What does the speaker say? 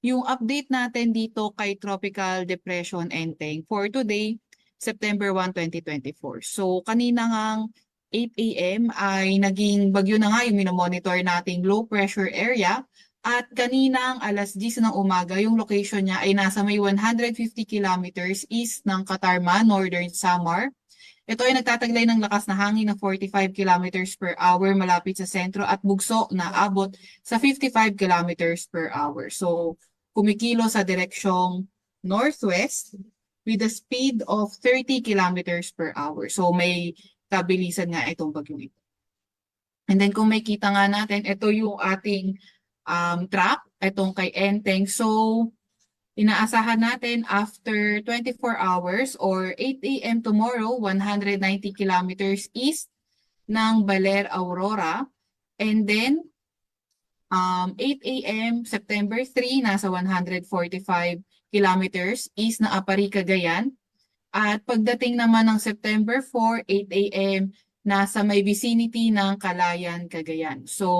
yung update natin dito kay Tropical Depression Enteng for today, September 1, 2024. So kanina ngang 8 a.m. ay naging bagyo na nga yung minomonitor nating low pressure area. At kaninang alas 10 ng umaga, yung location niya ay nasa may 150 kilometers east ng Katarman, Northern Samar. Ito ay nagtataglay ng lakas na hangin na 45 kilometers per hour malapit sa sentro at bugso na abot sa 55 kilometers per hour. So, kumikilo sa direksyong northwest with a speed of 30 kilometers per hour. So, may kabilisan nga itong bagyong ito. And then kung may kita nga natin, ito yung ating track, itong kay Enteng. So, inaasahan natin after 24 hours or 8 a.m. tomorrow, 190 kilometers east ng Baler, Aurora. And then, 8 a.m. September 3, nasa 145 kilometers east ng Apari, Cagayan. At pagdating naman ng September 4, 8 a.m., nasa may vicinity ng Calayan, Cagayan. So,